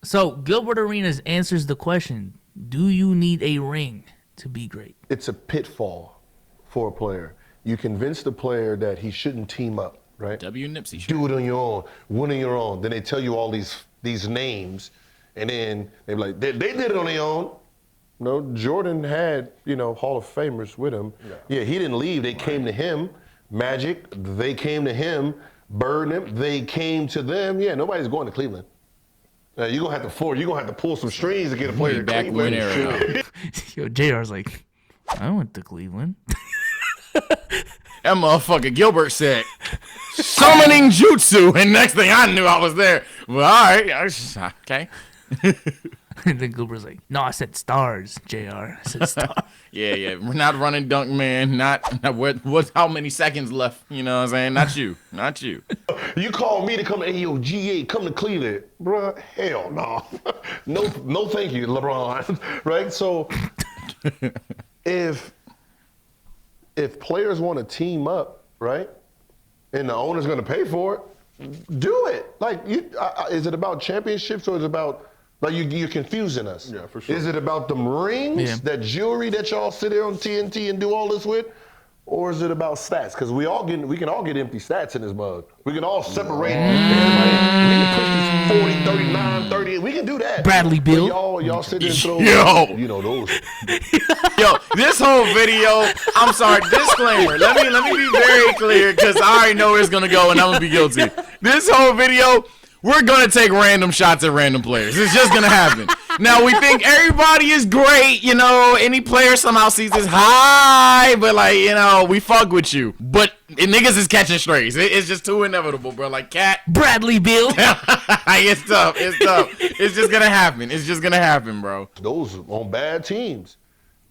So Gilbert Arenas answers the question: do you need a ring to be great? It's a pitfall for a player. You convince the player that he shouldn't team up, right? W. Nipsey. Do it on your own, win on your own. Then they tell you all these names, and then they're like, they did it on their own. No, Jordan had, Hall of Famers with him. Yeah, he didn't leave. They came to him. Magic, they came to him. Bird, they came to them. Yeah, nobody's going to Cleveland. You're going to have to pull some strings to get a player to Cleveland. Yo, JR's like, I went to Cleveland. That motherfucker Gilbert said, summoning jutsu, and next thing I knew, I was there. Well, all right, okay. And then Gilbert's like, no, I said stars, JR. I said stars. Yeah. We're not running dunk, man. Not what's how many seconds left? You know what I'm saying? Not you. You call me to come to AOGA, come to Cleveland. Bruh, hell no. No, thank you, LeBron. Right? So if players want to team up, right, and the owner's going to pay for it, do it. Like, is it about championships or is it about, like, you're confusing us? Yeah, for sure. Is it about them rings, that jewelry that y'all sit there on TNT and do all this with? Or is it about stats? Because we can all get empty stats in this mug. We can all separate everybody. We can push these 40, 39, 30. We can do that. Bradley Beal. Y'all sit there and throw, those. Yo, this whole video, I'm sorry, disclaimer. Let me be very clear, because I already know where it's going to go, and I'm going to be guilty. This whole video, we're going to take random shots at random players. It's just going to happen. Now, we think everybody is great, any player somehow sees this high, but, we fuck with you. But niggas is catching strays. It's just too inevitable, bro. Like, Cat. Bradley Beal. It's tough. It's just going to happen. It's just going to happen, bro. Those on bad teams.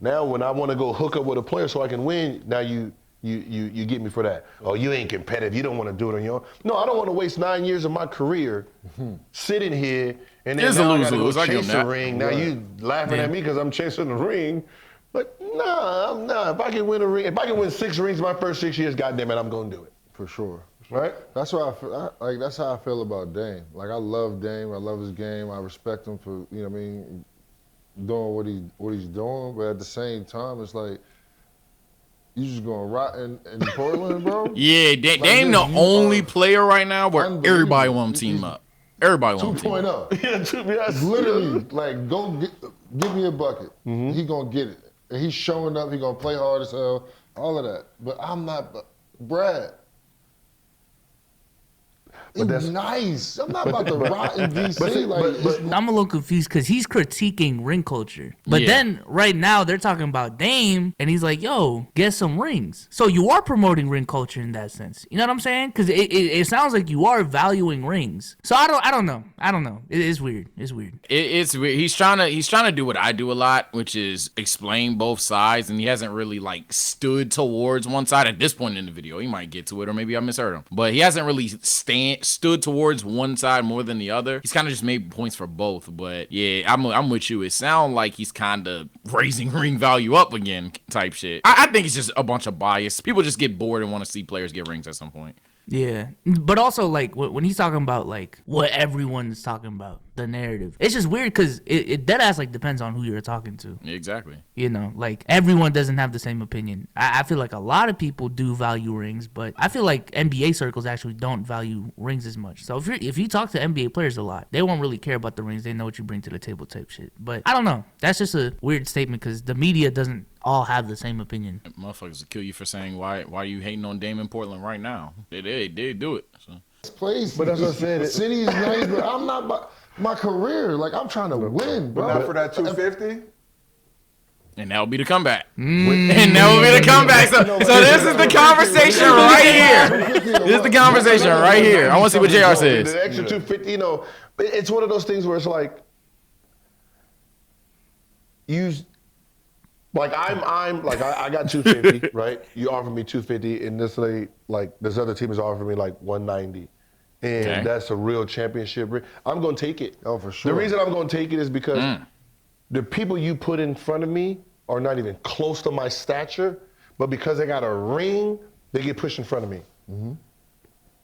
Now, when I want to go hook up with a player so I can win, now you get me for that. Oh, you ain't competitive. You don't want to do it on your own. No, I don't want to waste 9 years of my career sitting here and then now I got to go chase the ring. Now you laughing at me because I'm chasing the ring. But nah. If I can win a ring, if I can win 6 rings my first 6 years, goddamn it, I'm gonna do it. For sure. Right? That's why I feel, that's how I feel about Dame. Like, I love Dame. I love his game. I respect him for doing what he's doing. But at the same time, it's like, you just going rot in Portland, bro? Yeah, Dame the only player right now where everybody want to team up. Everybody want to team up. 2.0. Yeah, literally, like, go give me a bucket. He gonna get it. And he's showing up. He gonna play hard as hell. All of that. But I'm not Brad. It's nice. I'm not about to rot in DC. I'm a little confused because he's critiquing ring culture. But then right now they're talking about Dame and he's like, yo, get some rings. So you are promoting ring culture in that sense. You know what I'm saying? Because it sounds like you are valuing rings. So I don't know. It's weird. It's weird. It's weird. He's trying to do what I do a lot, which is explain both sides, and he hasn't really stood towards one side at this point in the video. He might get to it, or maybe I misheard him. But he hasn't really stood towards one side more than the other. He's kind of just made points for both. But yeah, I'm with you. It sounds like he's kind of raising ring value up again type shit. I think it's just a bunch of bias. People just get bored and want to see players get rings at some point. Yeah, but also when he's talking about what everyone's talking about, the narrative, it's just weird because it dead ass depends on who you're talking to. Exactly. Everyone doesn't have the same opinion. I feel like a lot of people do value rings, but I feel like NBA circles actually don't value rings as much. So if you talk to NBA players a lot, they won't really care about the rings. They know what you bring to the table type shit. But I don't know. That's just a weird statement because the media doesn't all have the same opinion. Motherfuckers will kill you for saying why are you hating on Dame in Portland right now? They do it. So. Place, but that's what I said. The city's nice, but I'm not about my career. Like, I'm trying to win, bro. But not for that 250. And that will be the comeback. And that will be the comeback. So this is the conversation right here. This is the conversation right here. I want to see what JR says. The extra 250, it's one of those things where it's like, I got 250, right? You offer me 250, and this other team is offering me 190. And that's a real championship ring. I'm going to take it. Oh, for sure. The reason I'm going to take it is because the people you put in front of me are not even close to my stature, but because they got a ring, they get pushed in front of me. Mm-hmm.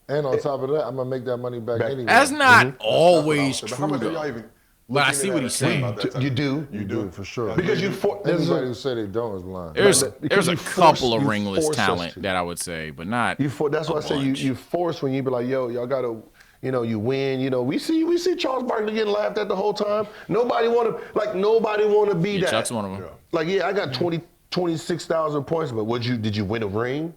And on top of that, I'm going to make that money back anyway. That's not always true, How much do though. y'all even... But I see what he's saying. You do. You do for sure. Because anybody who say they don't is lying. There's a you couple of force ringless us talent to. that I would say, but not. That's why I say you force when you be like, yo, y'all gotta, you win. We see Charles Barkley getting laughed at the whole time. Nobody wanna be that. Chuck's one of them. Like, I got 26,000 points, but did you win a ring?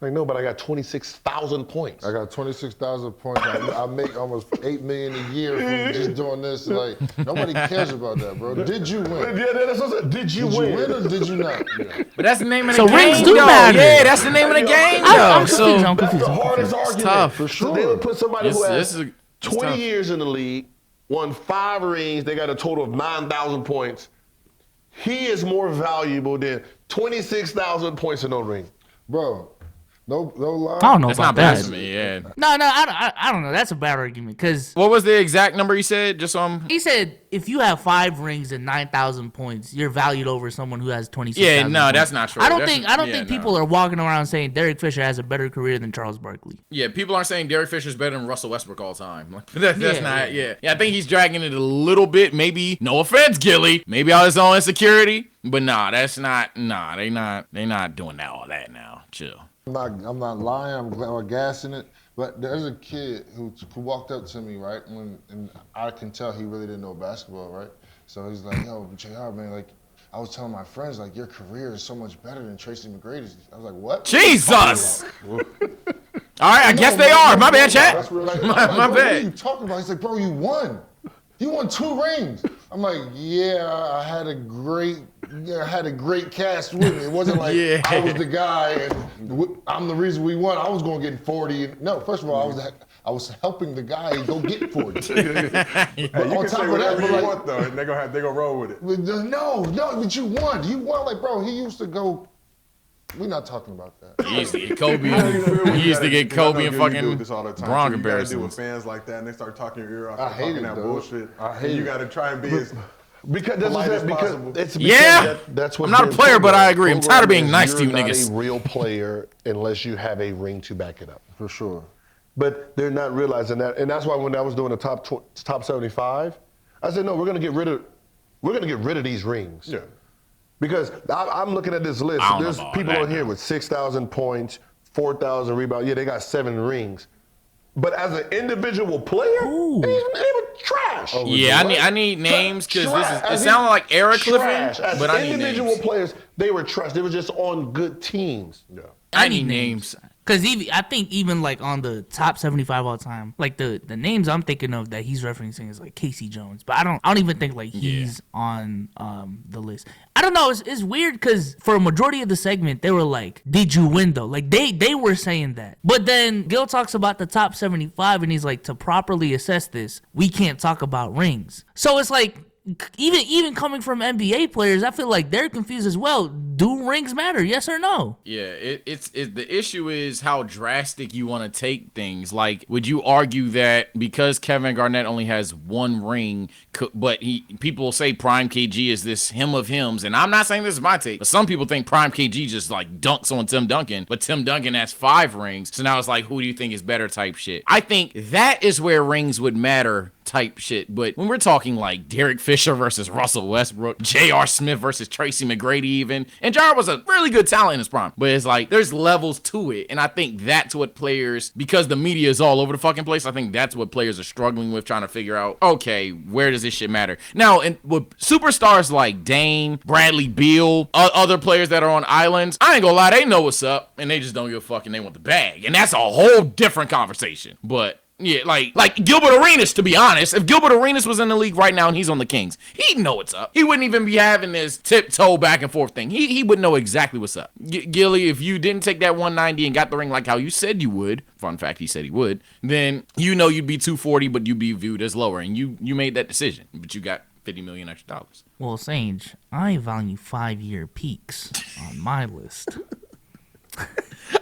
Like, no, but I got 26,000 points. I got 26,000 points. I make almost $8 million a year from just doing this. Like, nobody cares about that, bro. Did you win? Yeah, that's what I said. Did you win? Or did you not? Yeah. But that's the name of the So game, rings do though. matter. Yeah, that's the name of the game, I'm though. confused. That's the hardest argument. tough. For sure. So they would put somebody who has it's 20 tough. years in the league, won 5 rings, they got a total of 9,000 points. He is more valuable than 26,000 points and no ring. Bro, no lie. I don't know That's about not that. blasphemy, yeah. No, I don't know. That's a bad argument because What was the exact number you said? Just so I'm... he said if you have 5 rings and 9,000 points, you're valued over someone who has 26,000. Yeah, no, points. that's not true. I don't That's- think no. people are walking around saying Derek Fisher has a better career than Charles Barkley. Yeah, people aren't saying Derek Fisher's better than Russell Westbrook all the time. Like, that's Yeah. not, yeah. I think he's dragging it a little bit. Maybe, no offense, Gilly, maybe all his own insecurity. But that's not, they not doing all that now. Chill. I'm not lying. I'm gassing it. But there's a kid who walked up to me, right? And I can tell he really didn't know basketball, right? So he's like, yo, JR, man, like, I was telling my friends, like, your career is so much better than Tracy McGrady's. I was like, what? Jesus! All right, I guess they are. My bad, chat. That's what My What are bad. you talking about? He's like, bro, you won. You won 2 rings. I'm like, yeah, I had a great cast with me. It wasn't like Yeah. I was the guy and I'm the reason we won. I was going to get 40. No, first of all, I was helping the guy go get 40. Hey, you can say whatever you want though, and they gonna roll with it. But but you won. You won, like, bro. He used to go. We're not talking about that. He used to get Kobe and fucking this all the time. Braun So you gotta deal with comparisons. fans like that, and they start talking your ear off, I and hate talking it, that though. bullshit. I hate and you it. gotta try and be as Because polite as because possible. it's Yeah. that's what I'm not a player, but I agree. I'm tired of being nice to you You're niggas. not a real player unless you have a ring to back it up. For sure. But they're not realizing that, and that's why when I was doing the top 75, I said, no, we're gonna get rid of these rings. Yeah. Because I'm looking at this list. I don't know There's about people that on here now. with 6,000 points, 4,000 rebounds. Yeah, they got 7 rings. But as an individual player, they were trash. Oh, Yeah, I need names because it sounded like Eric trash. Clifford, As but I need individual names. players, they were trash. They were just on good teams. Yeah. I need names. Because I think even like on the top 75 all time, like the names I'm thinking of that he's referencing is like Casey Jones, but I don't even think like he's on the list. I don't know. It's weird because for a majority of the segment they were like, "Did you win though?" Like they were saying that, but then Gil talks about the top 75 and he's like, to properly assess this, we can't talk about rings. So it's like. Even coming from NBA players, I feel like they're confused as well. Do rings matter? Yes or no? Yeah, it's the issue is how drastic you want to take things. Like, would you argue that because Kevin Garnett only has 1 ring, but people say Prime KG is this him of hims, and I'm not saying this is my take, but some people think Prime KG just like dunks on Tim Duncan, but Tim Duncan has 5 rings, so now it's like, who do you think is better type shit? I think that is where rings would matter type shit. But when we're talking like Derek Fisher versus Russell Westbrook, J.R. Smith versus Tracy McGrady even, and J.R. was a really good talent in his prime, but it's like there's levels to it, and I think that's what players, because the media is all over the fucking place, I think that's what players are struggling with, trying to figure out, okay, where does this shit matter? Now, and with superstars like Dame, Bradley Beal, other players that are on islands, I ain't gonna lie, they know what's up, and they just don't give a fuck, and they want the bag, and that's a whole different conversation. But yeah, like Gilbert Arenas, to be honest. If Gilbert Arenas was in the league right now and he's on the Kings, he'd know what's up. He wouldn't even be having this tiptoe back and forth thing. He would know exactly what's up. Gilly, if you didn't take that 190 and got the ring like how you said you would, fun fact, he said he would, then you know you'd be 240, but you'd be viewed as lower. And you made that decision, but you got $50 million extra dollars. Well, Sage, I value 5-year peaks on my list.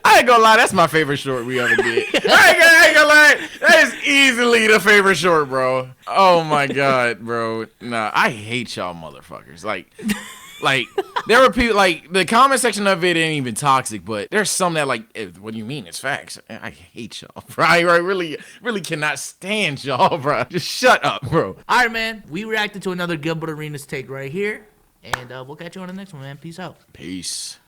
I ain't gonna lie, that's my favorite short we ever did. I ain't gonna lie, that is easily the favorite short, bro. Oh my god, bro. Nah, I hate y'all motherfuckers. Like, Like, there were people, like, the comment section of it ain't even toxic, but there's some that, like, what do you mean? It's facts. I hate y'all, bro. I really cannot stand y'all, bro. Just shut up, bro. All right, man. We reacted to another Gilbert Arenas take right here. And we'll catch you on the next one, man. Peace out. Peace.